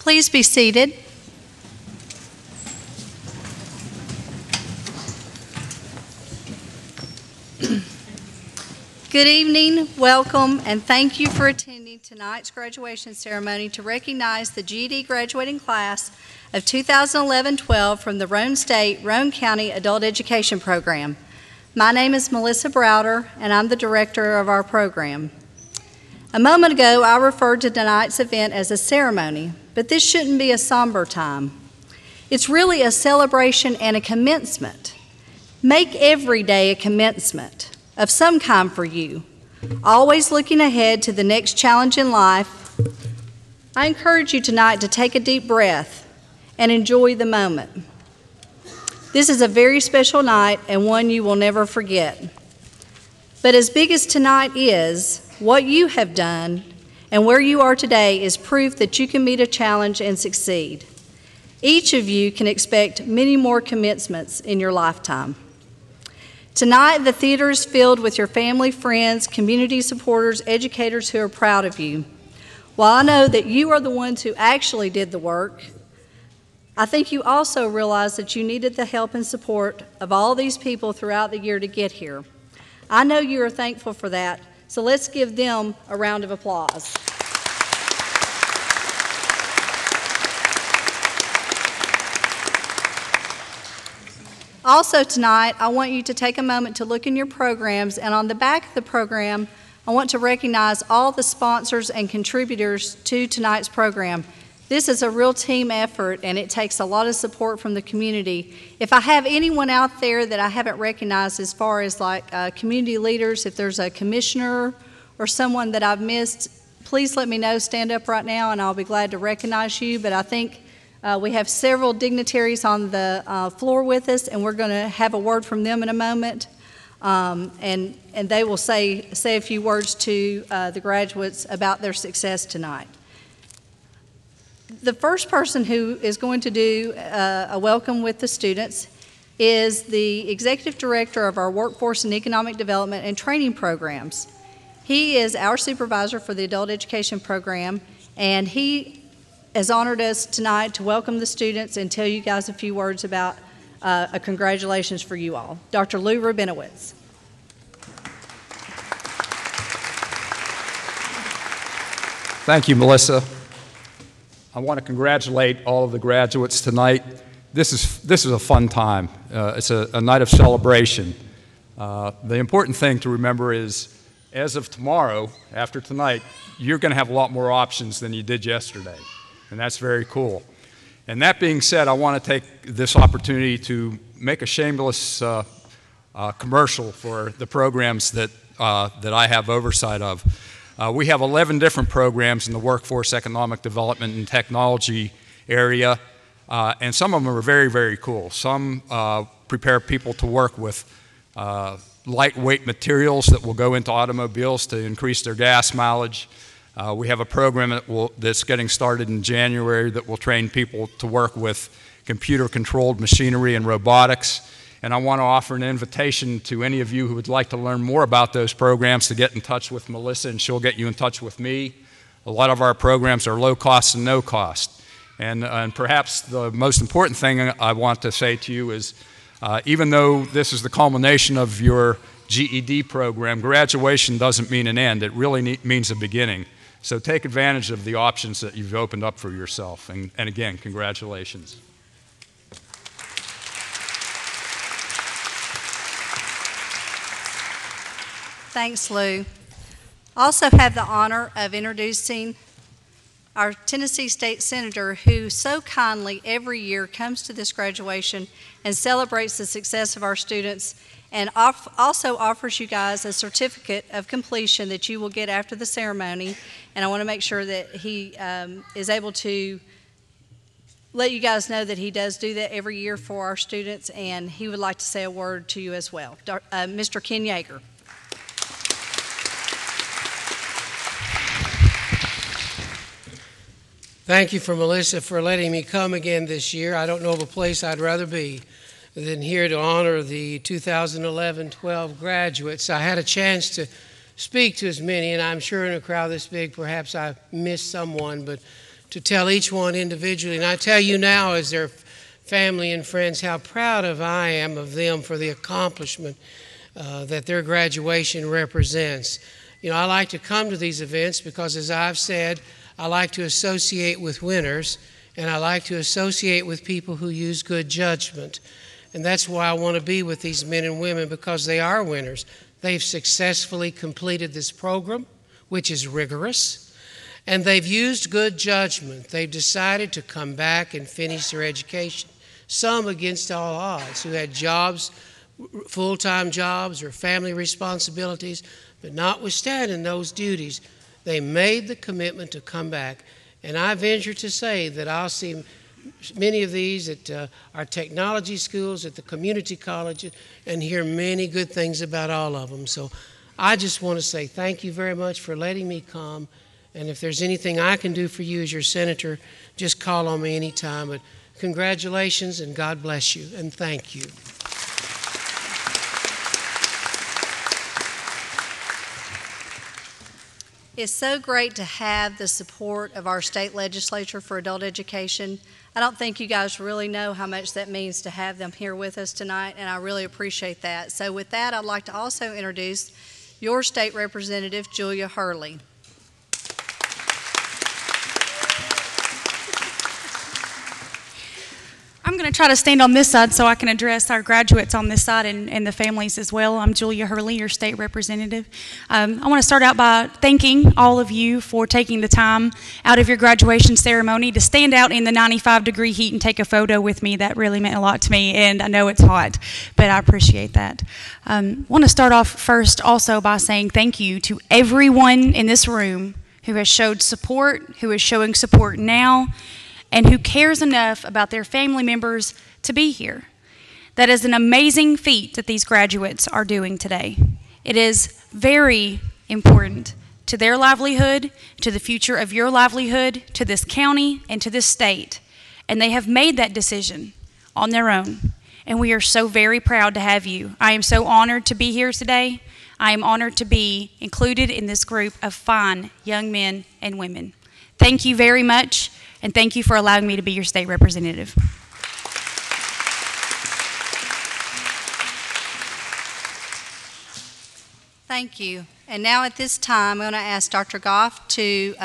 Please be seated. Good evening, welcome, and thank you for attending tonight's graduation ceremony to recognize the GED graduating class of 2011-12 from the Roane State, Roane County Adult Education Program. My name is Melissa Browder, and I'm the director of our program. A moment ago, I referred to tonight's event as a ceremony, but this shouldn't be a somber time. It's really a celebration and a commencement. Make every day a commencement of some kind for you, always looking ahead to the next challenge in life. I encourage you tonight to take a deep breath and enjoy the moment. This is a very special night and one you will never forget. But as big as tonight is, what you have done and where you are today is proof that you can meet a challenge and succeed. Each of you can expect many more commencements in your lifetime. Tonight, the theater is filled with your family, friends, community supporters, educators who are proud of you. While I know that you are the ones who actually did the work, I think you also realize that you needed the help and support of all these people throughout the year to get here. I know you are thankful for that, so let's give them a round of applause. Also tonight, I want you to take a moment to look in your programs, and on the back of the program, I want to recognize all the sponsors and contributors to tonight's program. This is a real team effort, and it takes a lot of support from the community. If I have anyone out there that I haven't recognized as far as like community leaders, if there's a commissioner or someone that I've missed, please let me know. Stand up right now, and I'll be glad to recognize you. But I think we have several dignitaries on the floor with us, and we're going to have a word from them in a moment. And they will say a few words to the graduates about their success tonight. The first person who is going to do a welcome with the students is the Executive Director of our Workforce and Economic Development and Training Programs. He is our supervisor for the Adult Education Program, and he has honored us tonight to welcome the students and tell you guys a few words about a congratulations for you all. Dr. Lou Rabinowitz. Thank you, Melissa. I want to congratulate all of the graduates tonight. This is a fun time. It's a night of celebration. The important thing to remember is, as of tomorrow, after tonight, you're going to have a lot more options than you did yesterday. And that's very cool. And that being said, I want to take this opportunity to make a shameless commercial for the programs that I have oversight of. We have 11 different programs in the workforce, economic development, and technology area, and some of them are very, very cool. Some prepare people to work with lightweight materials that will go into automobiles to increase their gas mileage. We have a program that's getting started in January that will train people to work with computer-controlled machinery and robotics. And I want to offer an invitation to any of you who would like to learn more about those programs to get in touch with Melissa, and she'll get you in touch with me. A lot of our programs are low cost and no cost. And perhaps the most important thing I want to say to you is, even though this is the culmination of your GED program, graduation doesn't mean an end. It really means a beginning. So take advantage of the options that you've opened up for yourself. And again, congratulations. Thanks, Lou. Also have the honor of introducing our Tennessee State Senator, who so kindly every year comes to this graduation and celebrates the success of our students, and also offers you guys a certificate of completion that you will get after the ceremony. And I want to make sure that he is able to let you guys know that he does do that every year for our students, and he would like to say a word to you as well. Mr. Ken Yeager. Thank you for Melissa for letting me come again this year. I don't know of a place I'd rather be than here to honor the 2011-12 graduates. I had a chance to speak to as many, and I'm sure in a crowd this big perhaps I missed someone, but to tell each one individually. And I tell you now, as their family and friends, how proud I am of them for the accomplishment that their graduation represents. You know, I like to come to these events because, as I've said, I like to associate with winners, and I like to associate with people who use good judgment. And that's why I want to be with these men and women, because they are winners. They've successfully completed this program, which is rigorous, and they've used good judgment. They've decided to come back and finish their education, some against all odds, who had jobs, full-time jobs or family responsibilities, but notwithstanding those duties, they made the commitment to come back. And I venture to say that I'll see many of these at our technology schools, at the community colleges, and hear many good things about all of them. So I just want to say thank you very much for letting me come. And if there's anything I can do for you as your senator, just call on me anytime. But congratulations, and God bless you, and thank you. It's so great to have the support of our state legislature for adult education. I don't think you guys really know how much that means to have them here with us tonight, and I really appreciate that. So with that, I'd like to also introduce your state representative, Julia Hurley. I'm going to try to stand on this side so I can address our graduates on this side and the families as well. I'm Julia Hurley, your state representative. I want to start out by thanking all of you for taking the time out of your graduation ceremony to stand out in the 95-degree heat and take a photo with me. That really meant a lot to me, and I know it's hot, but I appreciate that. I want to start off first also by saying thank you to everyone in this room who has showed support, who is showing support now, and who cares enough about their family members to be here. That is an amazing feat that these graduates are doing today. It is very important to their livelihood, to the future of your livelihood, to this county, and to this state. And they have made that decision on their own. And we are so very proud to have you. I am so honored to be here today. I am honored to be included in this group of fine young men and women. Thank you very much. And thank you for allowing me to be your state representative. Thank you. And now at this time, I'm going to ask Dr. Goff to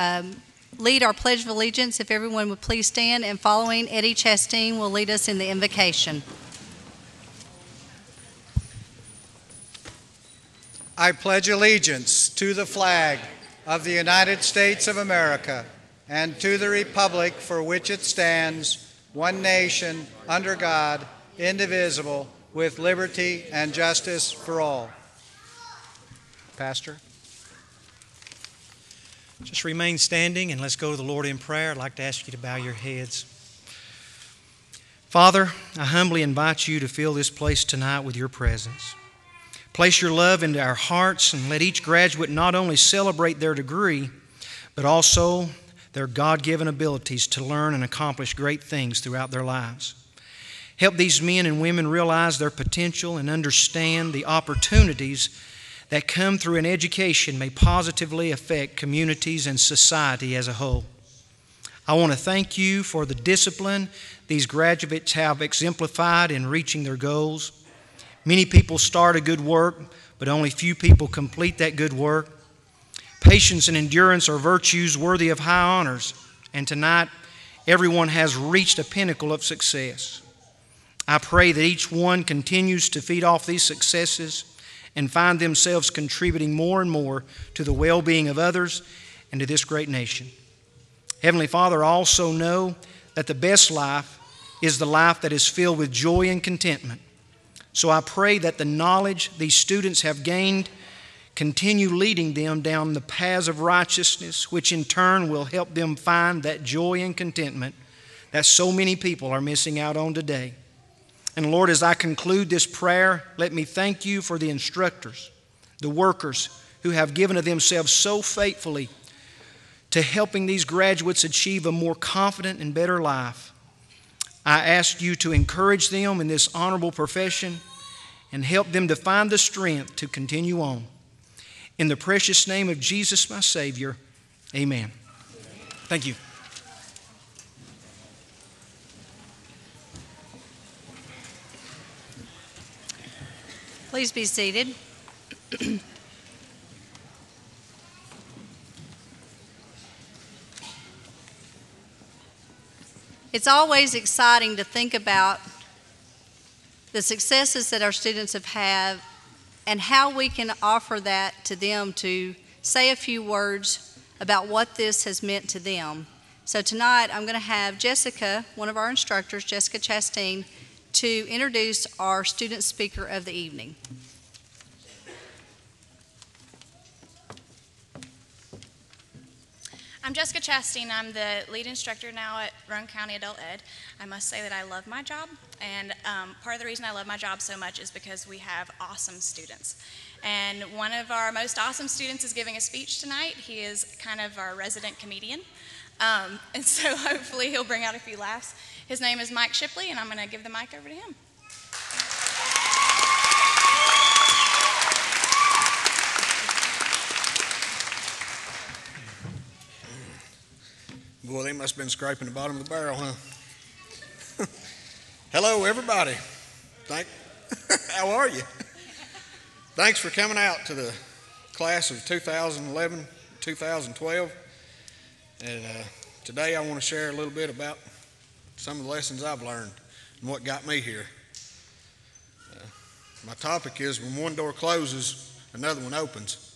lead our Pledge of Allegiance. If everyone would please stand, and following Eddie Chasteen will lead us in the invocation. I pledge allegiance to the flag of the United States of America and to the republic for which it stands, one nation, under God, indivisible, with liberty and justice for all. Pastor? Just remain standing and let's go to the Lord in prayer. I'd like to ask you to bow your heads. Father, I humbly invite you to fill this place tonight with your presence. Place your love into our hearts and let each graduate not only celebrate their degree, but also their God-given abilities to learn and accomplish great things throughout their lives. Help these men and women realize their potential and understand the opportunities that come through an education may positively affect communities and society as a whole. I want to thank you for the discipline these graduates have exemplified in reaching their goals. Many people start a good work, but only few people complete that good work. Patience and endurance are virtues worthy of high honors, and tonight everyone has reached a pinnacle of success. I pray that each one continues to feed off these successes and find themselves contributing more and more to the well-being of others and to this great nation. Heavenly Father, I also know that the best life is the life that is filled with joy and contentment. So I pray that the knowledge these students have gained continue leading them down the paths of righteousness, which in turn will help them find that joy and contentment that so many people are missing out on today. And Lord, as I conclude this prayer, let me thank you for the instructors, the workers who have given of themselves so faithfully to helping these graduates achieve a more confident and better life. I ask you to encourage them in this honorable profession and help them to find the strength to continue on. In the precious name of Jesus, my Savior, amen. Thank you. Please be seated. It's always exciting to think about the successes that our students have had and how we can offer that to them to say a few words about what this has meant to them. So tonight I'm going to have Jessica, one of our instructors, Jessica Chasteen, to introduce our student speaker of the evening. I'm Jessica Chasteen. I'm the lead instructor now at Roane County Adult Ed. I must say that I love my job, and part of the reason I love my job so much is because we have awesome students. And one of our most awesome students is giving a speech tonight. He is kind of our resident comedian, and so hopefully he'll bring out a few laughs. His name is Mike Shipley, and I'm going to give the mic over to him. Boy, they must have been scraping the bottom of the barrel, huh? Hello, everybody. How are you? Thanks for coming out to the class of 2011, 2012. And today I want to share a little bit about some of the lessons I've learned and what got me here. My topic is when one door closes, another one opens.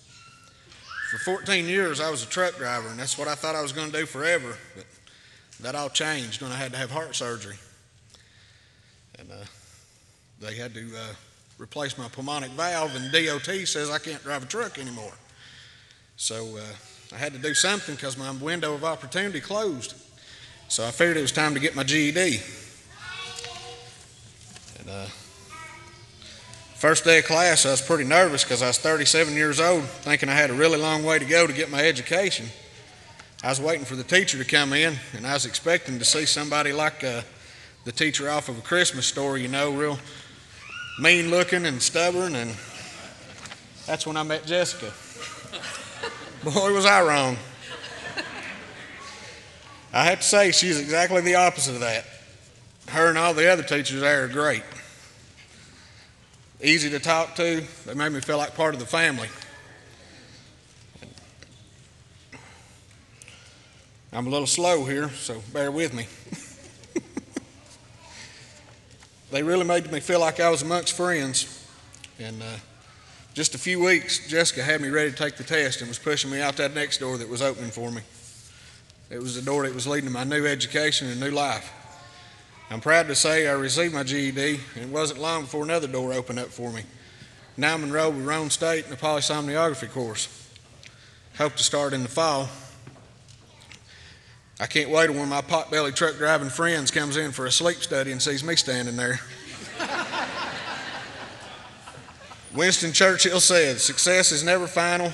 For 14 years, I was a truck driver, and that's what I thought I was going to do forever, but that all changed when I had to have heart surgery. And they had to replace my pulmonic valve, and DOT says I can't drive a truck anymore. So I had to do something because my window of opportunity closed. So I figured it was time to get my GED. And first day of class, I was pretty nervous because I was 37 years old, thinking I had a really long way to go to get my education. I was waiting for the teacher to come in, and I was expecting to see somebody like the teacher off of A Christmas Story, you know, real mean looking and stubborn, and that's when I met Jessica. Boy, was I wrong. I have to say, she's exactly the opposite of that. Her and all the other teachers there are great. Easy to talk to. They made me feel like part of the family. I'm a little slow here, so bear with me. They really made me feel like I was amongst friends. And just a few weeks, Jessica had me ready to take the test and was pushing me out that next door that was opening for me. It was the door that was leading to my new education and new life. I'm proud to say I received my GED, and it wasn't long before another door opened up for me. Now I'm enrolled with Roane State in a polysomnography course. Hope to start in the fall. I can't wait till when my pot-bellied truck driving friends comes in for a sleep study and sees me standing there. Winston Churchill said, "Success is never final,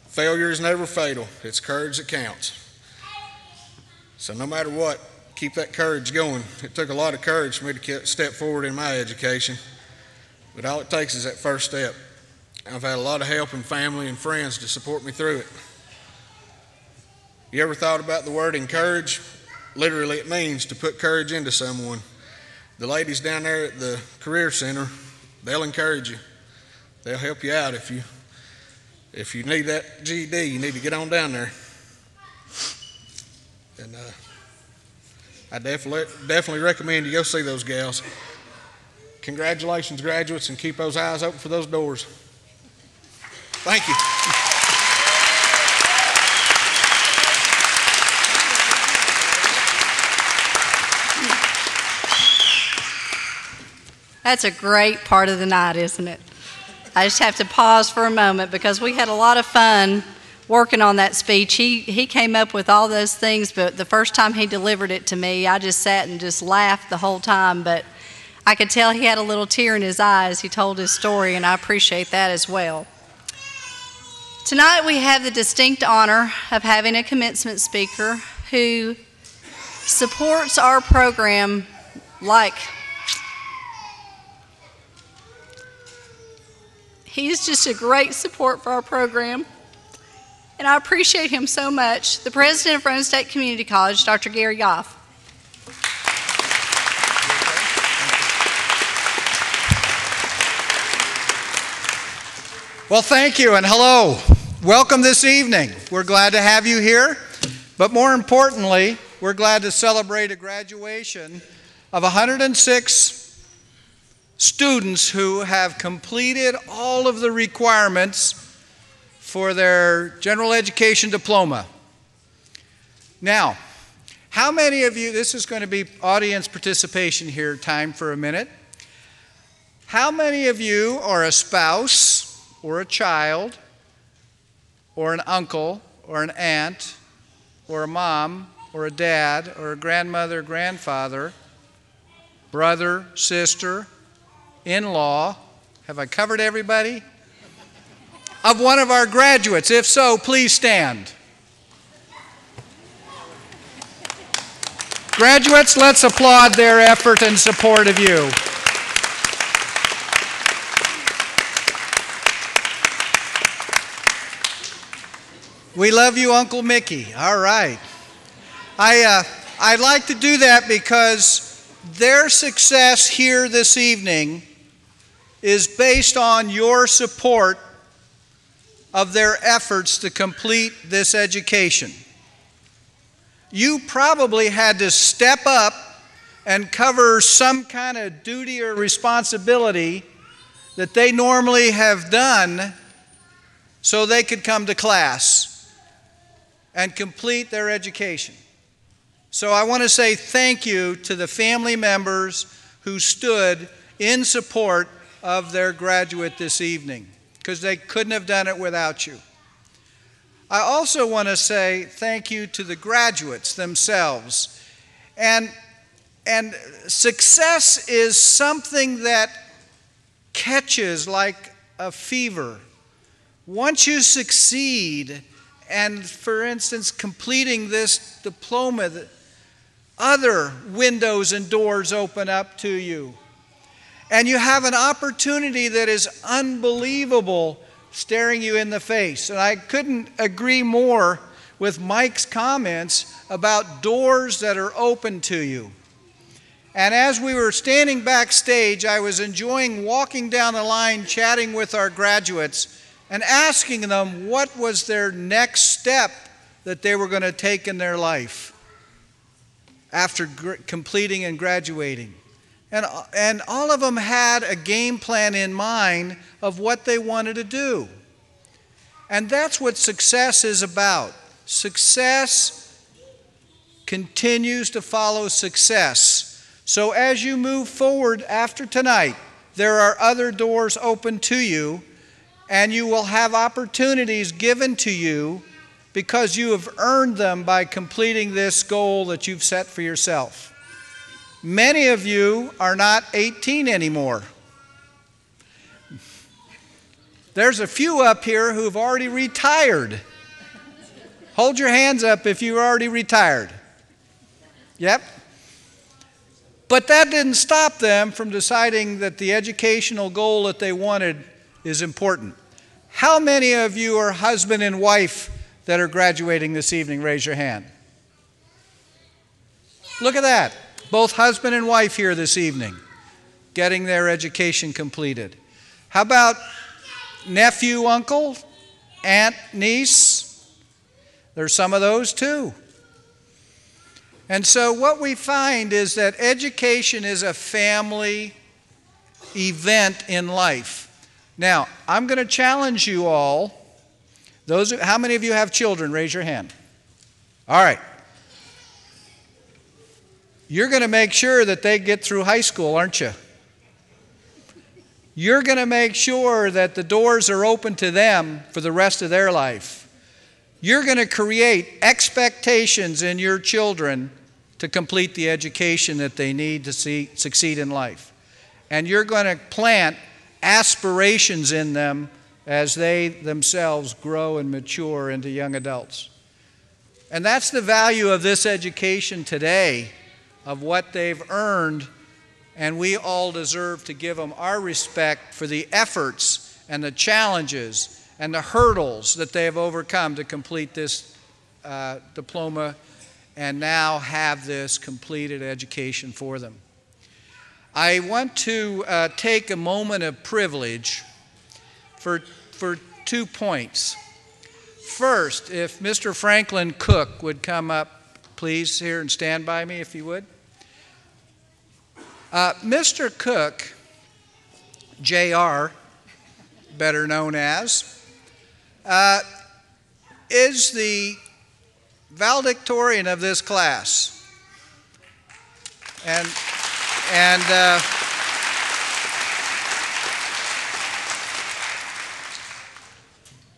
failure is never fatal. It's courage that counts." So no matter what, keep that courage going. It took a lot of courage for me to step forward in my education, but all it takes is that first step. I've had a lot of help and family and friends to support me through it. You ever thought about the word encourage? Literally, it means to put courage into someone. The ladies down there at the Career Center, they'll encourage you. They'll help you out. If you need that GED, you need to get on down there. And I definitely recommend you go see those gals. Congratulations, graduates, and keep those eyes open for those doors. Thank you. That's a great part of the night, isn't it? I just have to pause for a moment because we had a lot of fun working on that speech. He came up with all those things, but the first time he delivered it to me, I just sat and just laughed the whole time, but I could tell he had a little tear in his eye as he told his story, and I appreciate that as well. Tonight we have the distinct honor of having a commencement speaker who supports our program like he's just a great support for our program, and I appreciate him so much. The president of Roane State Community College, Dr. Gary Goff. Well, thank you and hello. Welcome this evening. We're glad to have you here, but more importantly, we're glad to celebrate a graduation of 106 students who have completed all of the requirements for their general education diploma. Now, how many of you, this is going to be audience participation here, time for a minute. How many of you are a spouse or a child or an uncle or an aunt or a mom or a dad or a grandmother, grandfather, brother, sister, in-law? Have I covered everybody? Of one of our graduates? If so, please stand. Graduates, let's applaud their effort and support of you. We love you, Uncle Mickey. All right. I'd like to do that because their success here this evening is based on your support of their efforts to complete this education. You probably had to step up and cover some kind of duty or responsibility that they normally have done so they could come to class and complete their education. So I want to say thank you to the family members who stood in support of their graduate this evening, because they couldn't have done it without you. I also want to say thank you to the graduates themselves. And success is something that catches like a fever. Once you succeed, and for instance, completing this diploma, other windows and doors open up to you. And you have an opportunity that is unbelievable staring you in the face. And I couldn't agree more with Mike's comments about doors that are open to you. And as we were standing backstage, I was enjoying walking down the line, chatting with our graduates, and asking them what was their next step that they were going to take in their life after completing and graduating. And all of them had a game plan in mind of what they wanted to do. And that's what success is about. Success continues to follow success. So as you move forward after tonight, there are other doors open to you, and you will have opportunities given to you because you have earned them by completing this goal that you've set for yourself. Many of you are not 18 anymore. There's a few up here who've already retired. Hold your hands up if you're already retired. Yep. But that didn't stop them from deciding that the educational goal that they wanted is important. How many of you are husband and wife that are graduating this evening? Raise your hand. Look at that. Both husband and wife here this evening, getting their education completed. How about nephew, uncle, aunt, niece? There's some of those too. And so what we find is that education is a family event in life. Now, I'm going to challenge you all. How many of you have children? Raise your hand. All right. You're going to make sure that they get through high school, aren't you? You're going to make sure that the doors are open to them for the rest of their life. You're going to create expectations in your children to complete the education that they need to succeed in life. And you're going to plant aspirations in them as they themselves grow and mature into young adults. And that's the value of this education today, of what they've earned, and we all deserve to give them our respect for the efforts and the challenges and the hurdles that they have overcome to complete this diploma and now have this completed education for them. I want to take a moment of privilege for for 2 points. First, if Mr. Franklin Cook would come up, please, here and stand by me if you would. Mr. Cook, J.R., better known as, is the valedictorian of this class. And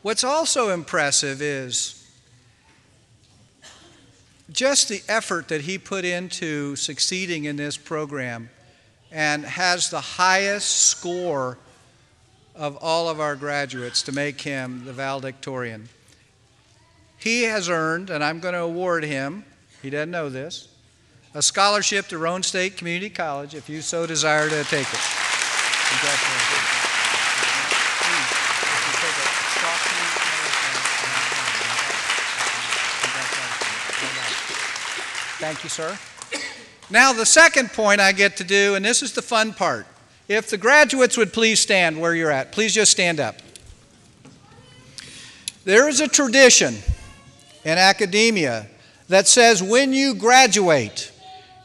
what's also impressive is just the effort that he put into succeeding in this program, and has the highest score of all of our graduates to make him the valedictorian. He has earned, and I'm going to award him, he doesn't know this, a scholarship to Roane State Community College if you so desire to take it. Congratulations. Thank you, sir. Now, the second point I get to do, and this is the fun part. If the graduates would please stand where you're at. Please just stand up. There is a tradition in academia that says when you graduate,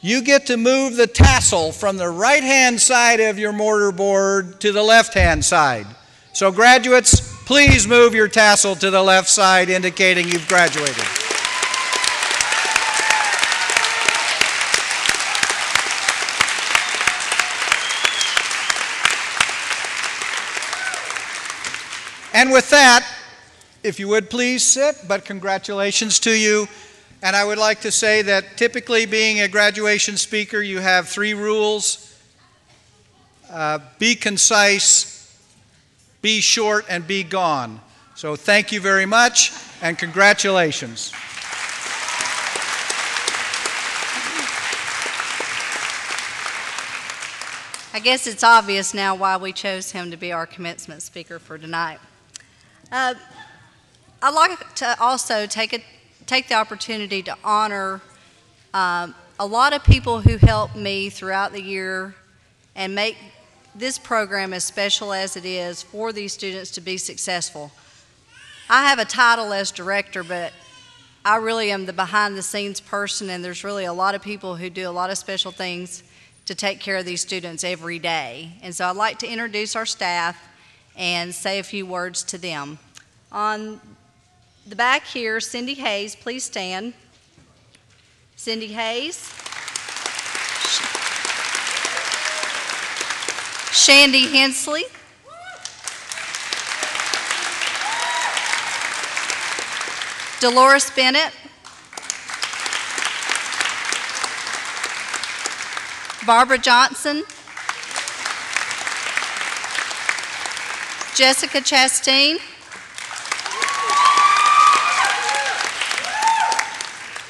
you get to move the tassel from the right-hand side of your mortarboard to the left-hand side. So graduates, please move your tassel to the left side, indicating you've graduated. And with that, if you would please sit, but congratulations to you. And I would like to say that typically being a graduation speaker, you have 3 rules. Be concise, be short, and be gone. So thank you very much, and congratulations. I guess it's obvious now why we chose him to be our commencement speaker for tonight. I'd like to also take the opportunity to honor a lot of people who helped me throughout the year and make this program as special as it is for these students to be successful. I have a title as director, but I really am the behind-the-scenes person, and there's really a lot of people who do a lot of special things to take care of these students every day. And so I'd like to introduce our staff and say a few words to them. On the back here, Cindy Hayes, please stand. Cindy Hayes. Chandy Hensley. Dolores Bennett. Barbara Johnson. Jessica Chasteen.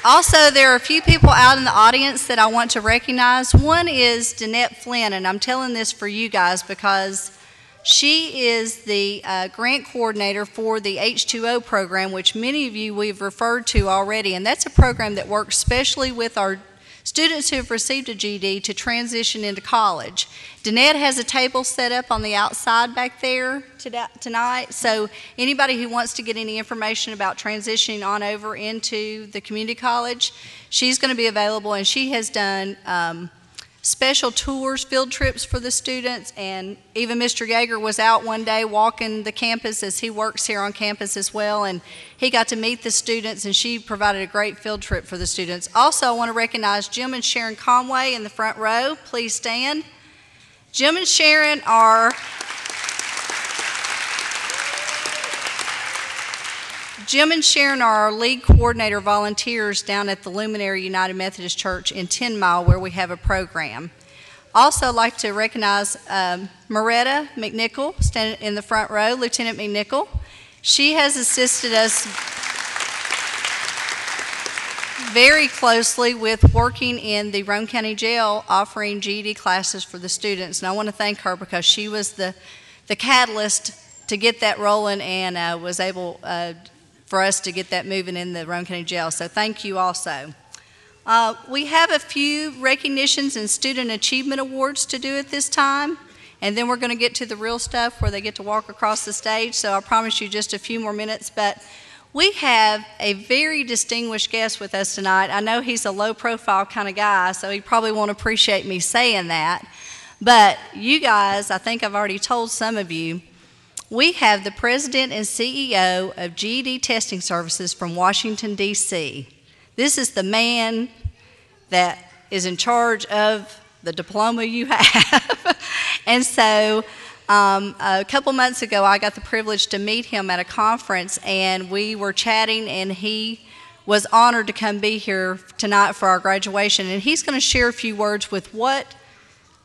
Also, there are a few people out in the audience that I want to recognize. One is Danette Flynn, and I'm telling this for you guys because she is the grant coordinator for the H2O program, which many of you we've referred to already, and that's a program that works specially with our students who have received a GED to transition into college. Danette has a table set up on the outside back there tonight, so anybody who wants to get any information about transitioning on over into the community college, she's going to be available, and she has done special tours, field trips for the students, and even Mr. Yeager was out one day walking the campus as he works here on campus as well, and he got to meet the students, and she provided a great field trip for the students. Also, I want to recognize Jim and Sharon Conway in the front row. Please stand. Jim and Sharon are our lead coordinator volunteers down at the Luminary United Methodist Church in 10 Mile, where we have a program. Also, I'd like to recognize Moretta McNichol, standing in the front row, Lieutenant McNichol. She has assisted us very closely with working in the Roane County Jail, offering GED classes for the students. And I want to thank her because she was the catalyst to get that rolling and was able for us to get that moving in the Roane County Jail. So thank you also. We have a few recognitions and student achievement awards to do at this time. and then we're going to get to the real stuff where they get to walk across the stage, so I promise you just a few more minutes. But we have a very distinguished guest with us tonight. I know he's a low-profile kind of guy, so he probably won't appreciate me saying that. But you guys, I think I've already told some of you, we have the President and CEO of GED Testing Services from Washington, D.C. This is the man that is in charge of the diploma you have. And so a couple months ago, I got the privilege to meet him at a conference, and we were chatting, and he was honored to come be here tonight for our graduation. And he's going to share a few words with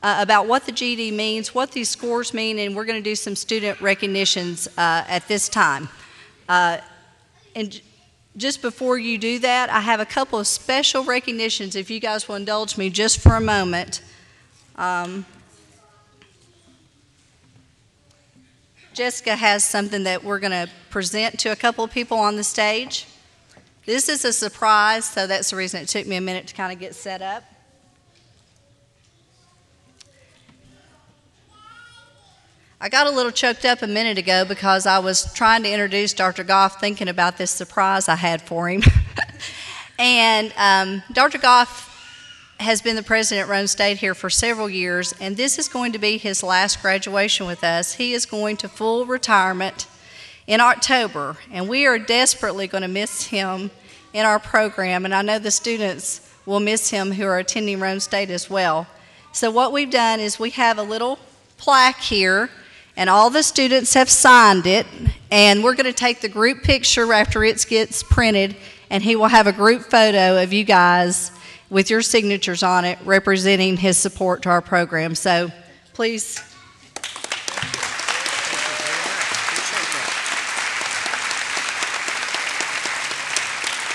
about what the GED means, what these scores mean, and we're going to do some student recognitions at this time. And just before you do that, I have a couple of special recognitions, if you guys will indulge me just for a moment. Jessica has something that we're going to present to a couple of people on the stage. This is a surprise, so that's the reason it took me a minute to kind of get set up. I got a little choked up a minute ago because I was trying to introduce Dr. Goff thinking about this surprise I had for him. And Dr. Goff has been the president at Roane State here for several years, and this is going to be his last graduation with us. He is going to full retirement in October, and we are desperately going to miss him in our program, and I know the students will miss him who are attending Roane State as well. So what we've done is we have a little plaque here, and all the students have signed it, and we're going to take the group picture after it gets printed, and he will have a group photo of you guys with your signatures on it representing his support to our program. So please.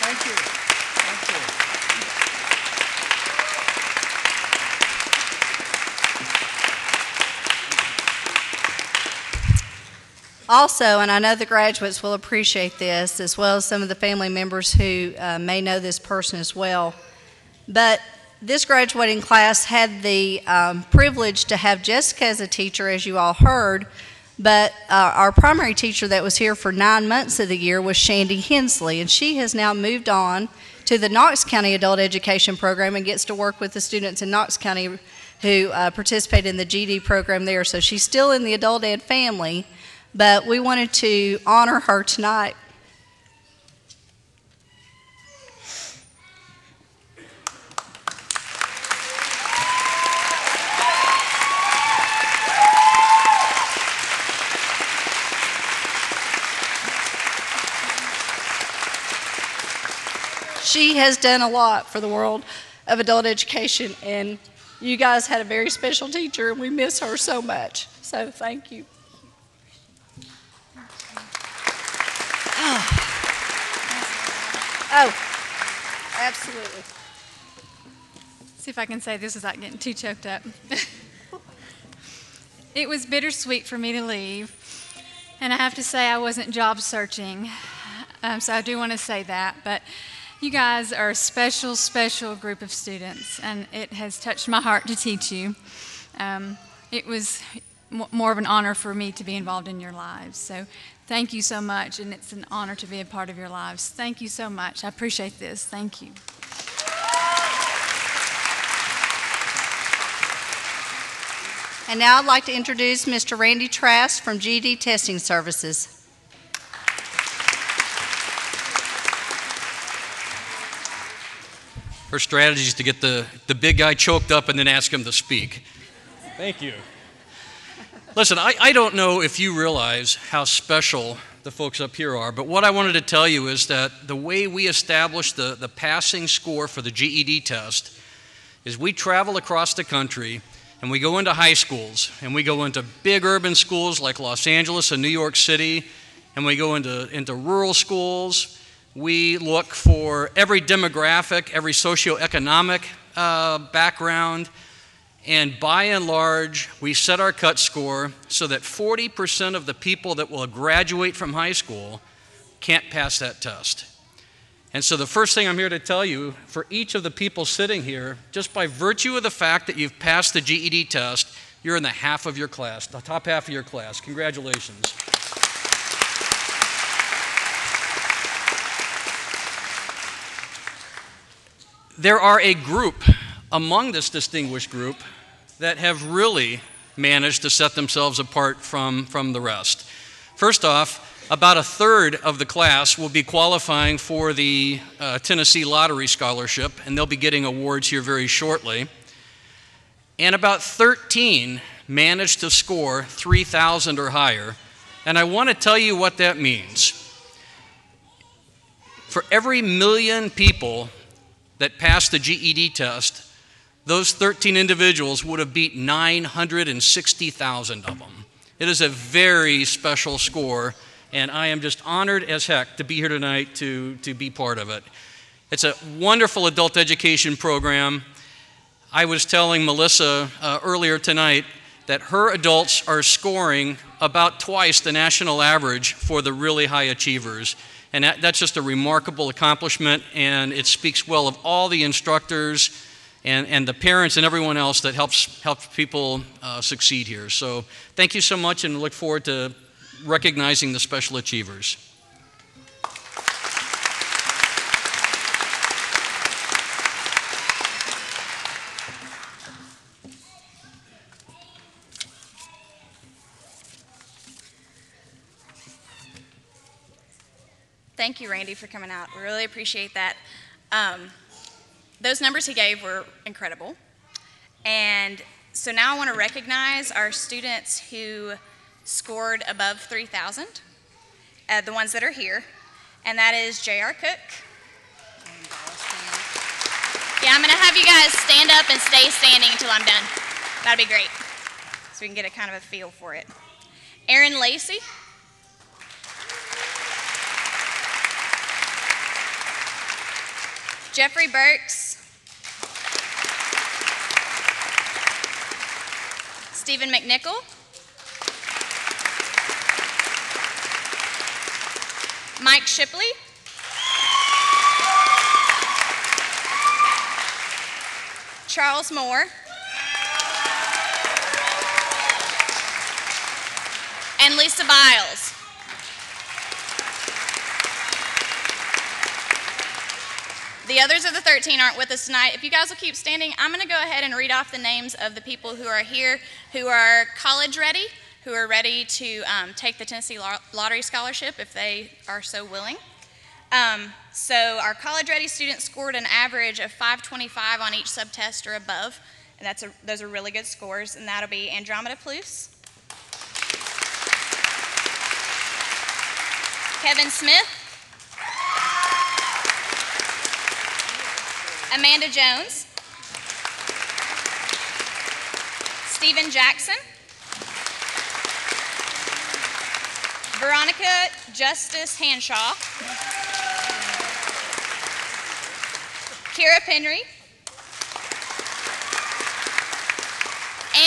Thank you. Thank you. Also, and I know the graduates will appreciate this, as well as some of the family members who may know this person as well, but this graduating class had the privilege to have Jessica as a teacher, as you all heard, but our primary teacher that was here for 9 months of the year was Chandy Hensley, and she has now moved on to the Knox County Adult Education Program and gets to work with the students in Knox County who participate in the GED program there. So she's still in the adult ed family, but we wanted to honor her tonight. She has done a lot for the world of adult education, and you guys had a very special teacher, and we miss her so much. So thank you. Oh, absolutely. See if I can say this without getting too choked up. It was bittersweet for me to leave, and I have to say I wasn't job searching, so I do want to say that. But you guys are a special, special group of students, and it has touched my heart to teach you. It was more of an honor for me to be involved in your lives. So thank you so much, and it's an honor to be a part of your lives. Thank you so much. I appreciate this. Thank you. And now I'd like to introduce Mr. Randy Trask from GED Testing Services. Her strategy is to get the big guy choked up and then ask him to speak. Thank you. Listen, I don't know if you realize how special the folks up here are, but what I wanted to tell you is that the way we establish the passing score for the GED test is we travel across the country and we go into high schools, and we go into big urban schools like Los Angeles and New York City, and we go into rural schools. We look for every demographic, every socioeconomic background, and by and large, we set our cut score so that 40% of the people that will graduate from high school can't pass that test. And so the first thing I'm here to tell you, for each of the people sitting here, just by virtue of the fact that you've passed the GED test, You're in the half of your class, the top half of your class. Congratulations. There are a group among this distinguished group that have really managed to set themselves apart from the rest. First off, about a third of the class will be qualifying for the Tennessee Lottery Scholarship, and they'll be getting awards here very shortly. And about 13 managed to score 3,000 or higher, and I want to tell you what that means. For every million people that passed the GED test, those 13 individuals would have beat 960,000 of them. It is a very special score, and I am just honored as heck to be here tonight to be part of it. It's a wonderful adult education program. I was telling Melissa earlier tonight that her adults are scoring about twice the national average for the really high achievers. And that's just a remarkable accomplishment, and it speaks well of all the instructors and the parents and everyone else that helps people succeed here. So thank you so much, and look forward to recognizing the special achievers. Thank you, Randy, for coming out. We really appreciate that. Those numbers he gave were incredible. And so now I want to recognize our students who scored above 3,000, the ones that are here, and that is J.R. Cook. Yeah, I'm going to have you guys stand up and stay standing until I'm done. That'd be great, so we can get a kind of a feel for it. Aaron Lacey. Jeffrey Burks, Stephen McNichol, Mike Shipley, Charles Moore, and Lisa Biles. The others of the 13 aren't with us tonight. If you guys will keep standing, I'm going to go ahead and read off the names of the people who are here, who are college ready, who are ready to take the Tennessee Lottery Scholarship if they are so willing. So our college ready students scored an average of 525 on each subtest or above, and those are really good scores, and that'll be Andromeda Plus, Kevin Smith, Amanda Jones, Stephen Jackson, Veronica Justice Hanshaw, Kira Penry,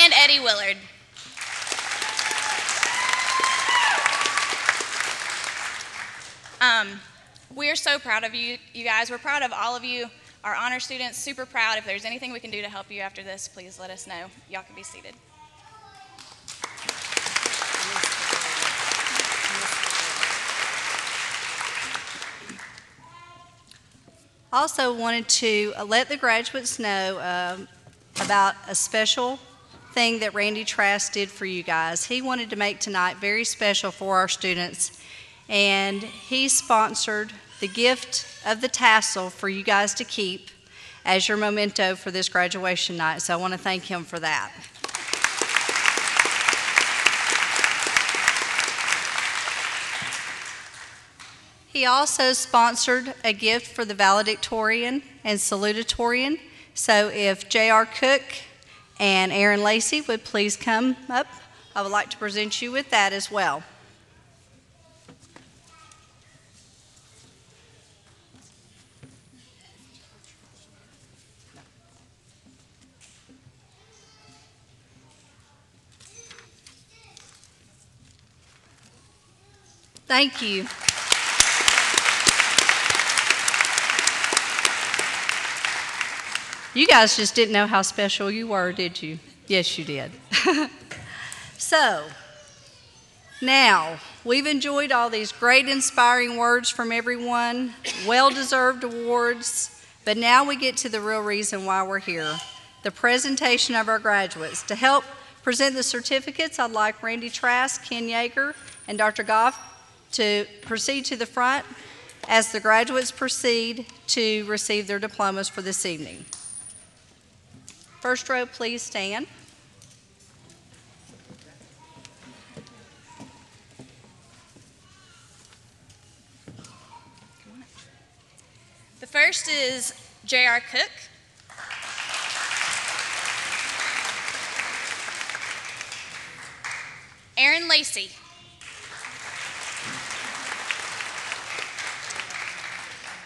and Eddie Willard. We are so proud of you guys. We're proud of all of you. Our honor students, super proud. If there's anything we can do to help you after this, please let us know. Y'all can be seated. Also wanted to let the graduates know about a special thing that Randy Trask did for you guys. He wanted to make tonight very special for our students, and he sponsored the gift of the tassel for you guys to keep as your memento for this graduation night. So I want to thank him for that. He also sponsored a gift for the valedictorian and salutatorian. So if J.R. Cook and Aaron Lacey would please come up, I would like to present you with that as well. Thank you. You guys just didn't know how special you were, did you? Yes, you did. So, now, we've enjoyed all these great inspiring words from everyone, well-deserved awards, but now we get to the real reason why we're here, the presentation of our graduates. To help present the certificates, I'd like Randy Trask, Ken Yeager, and Dr. Goff to proceed to the front as the graduates proceed to receive their diplomas for this evening. First row, please stand. The first is J.R. Cook. Aaron Lacey.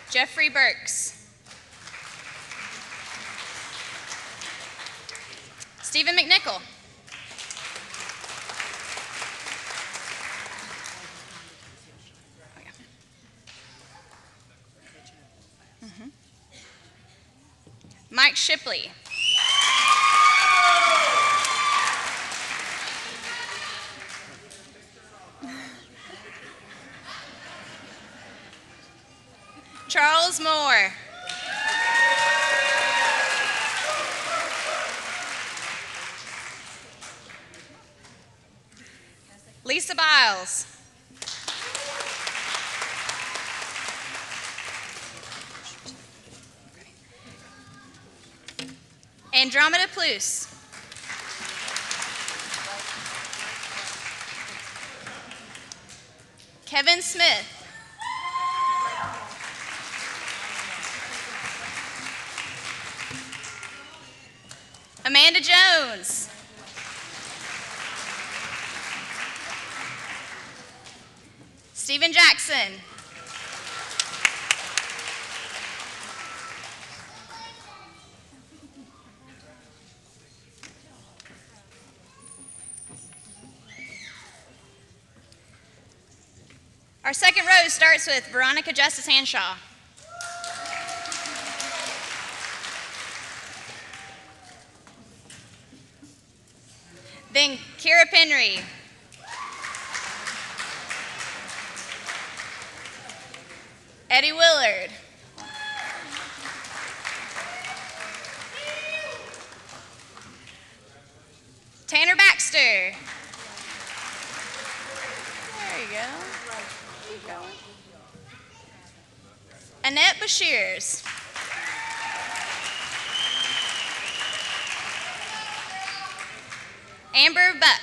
Jeffrey Burks. Stephen McNichol. Mike Shipley. Charles Moore. Lisa Biles. Andromeda Plus. Kevin Smith. Amanda Jones. Stephen Jackson. Our second row starts with Veronica Justice Hanshaw. Then Kira Penry. Eddie Willard. Tanner Baxter. There you go. Keep going. Annette Bashirs. Amber Buck.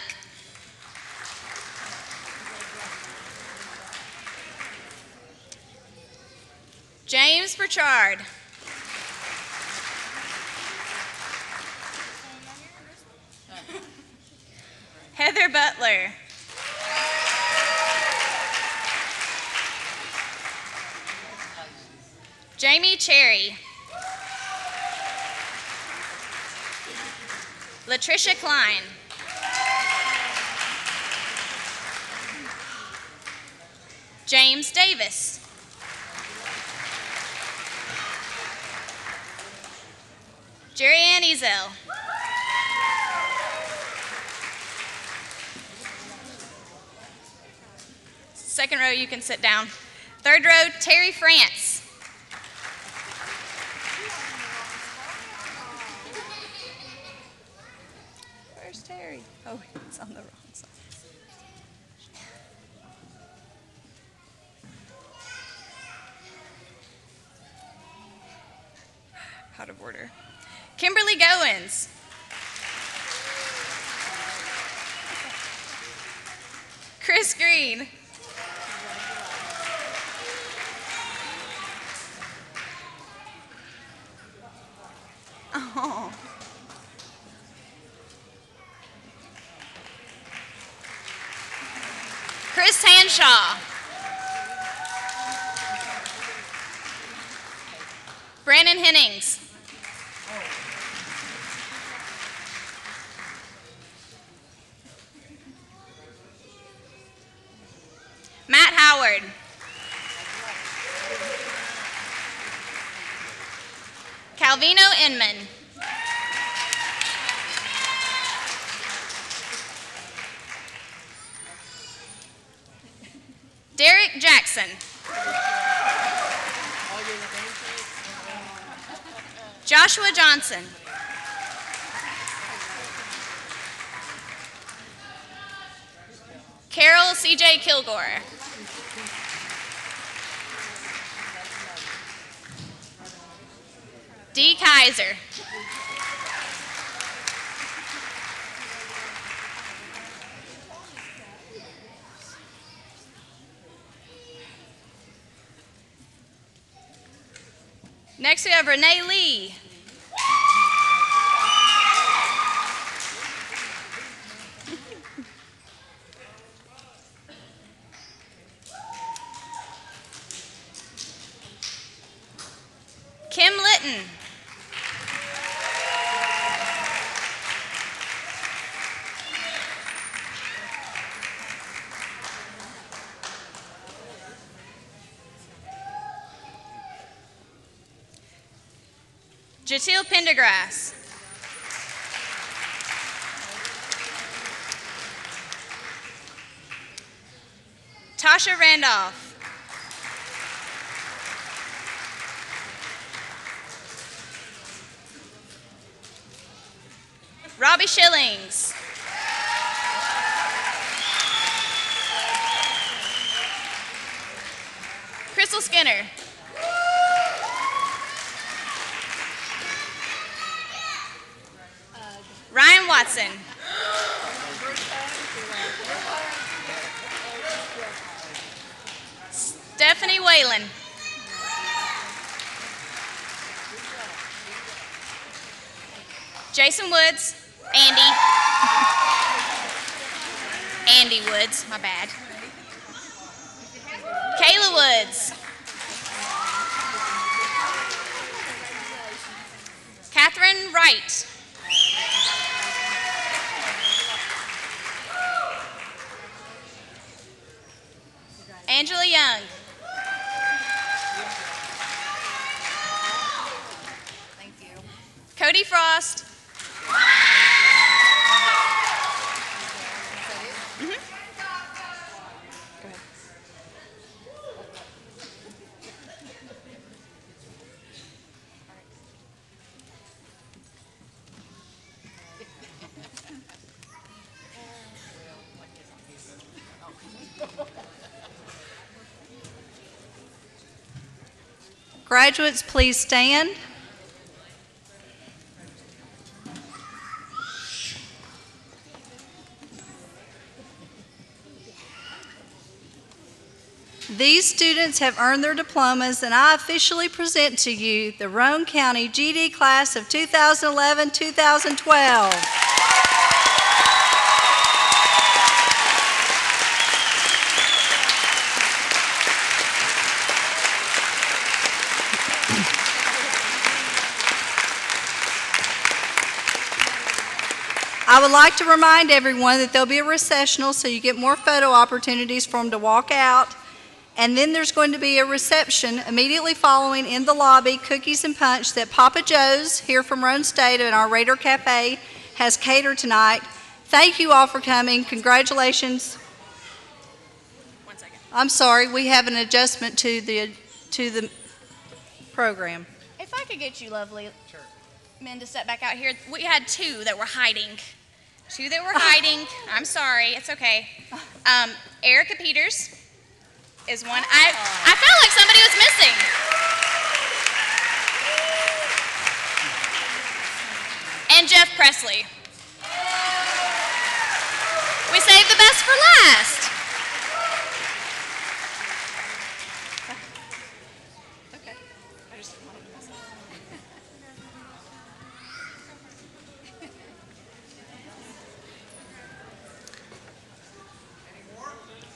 James Burchard. Heather Butler. Jamie Cherry. Latricia Klein. James Davis. Jerry Ann Ezel. Second row, you can sit down. Third row, Terry France. Where's Terry? Oh, it's on the wrong side. Out of order. Kimberly Goins. Chris Green. Oh. Chris Hanshaw. Brandon Hennings. Matt Howard. Calvino Inman. Jackson. Joshua Johnson. Carol C.J. Kilgore. D. Kaiser. Next we have Renee Lee. Kim Litton. Jatil Pendergrass. Tasha Randolph. Robbie Shillings. Crystal Skinner. Ryan Watson. Stephanie Whalen. Jason Woods. Andy Woods, my bad. Kayla Woods. Catherine Wright. Angela Young. Thank you. Cody Frost. Graduates, please stand. These students have earned their diplomas, and I officially present to you the Roane County GED class of 2011-2012. I would like to remind everyone that there'll be a recessional, so you get more photo opportunities for them to walk out. And then there's going to be a reception immediately following in the lobby, cookies and punch that Papa Joe's here from Roane State and our Raider Cafe has catered tonight. Thank you all for coming. Congratulations. 1 second. I'm sorry, we have an adjustment to the program. If I could get you lovely men to step back out here. We had two that were hiding. I'm sorry. It's okay. Erica Peters is one. I felt like somebody was missing. And Jeff Presley. We saved the best for last. Okay. I just wanted to mess up.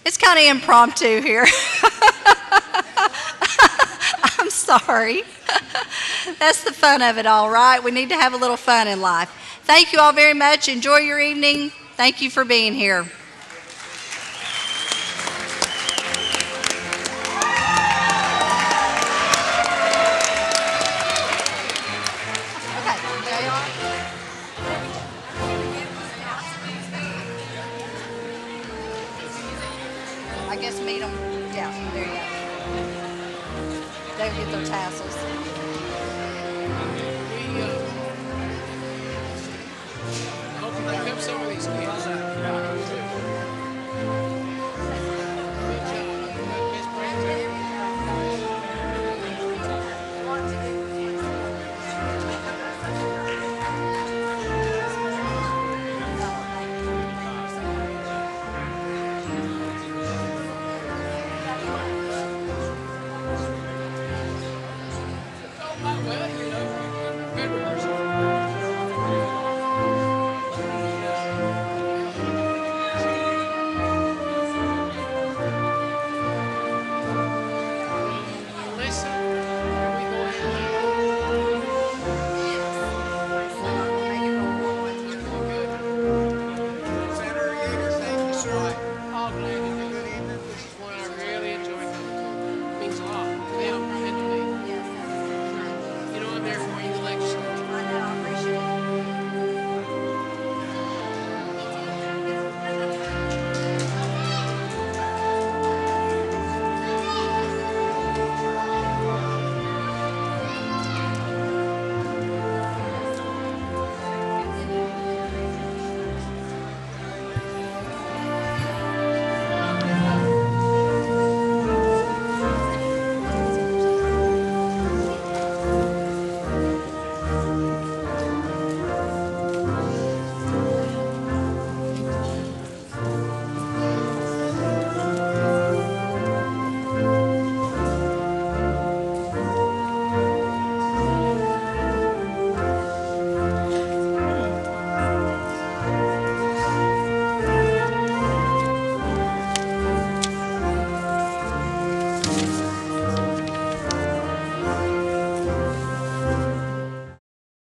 It's kind of impromptu here. I'm sorry. That's the fun of it all, right? We need to have a little fun in life. Thank you all very much. Enjoy your evening. Thank you for being here. I guess meet them. Yeah, there you go. They'll get their tassels.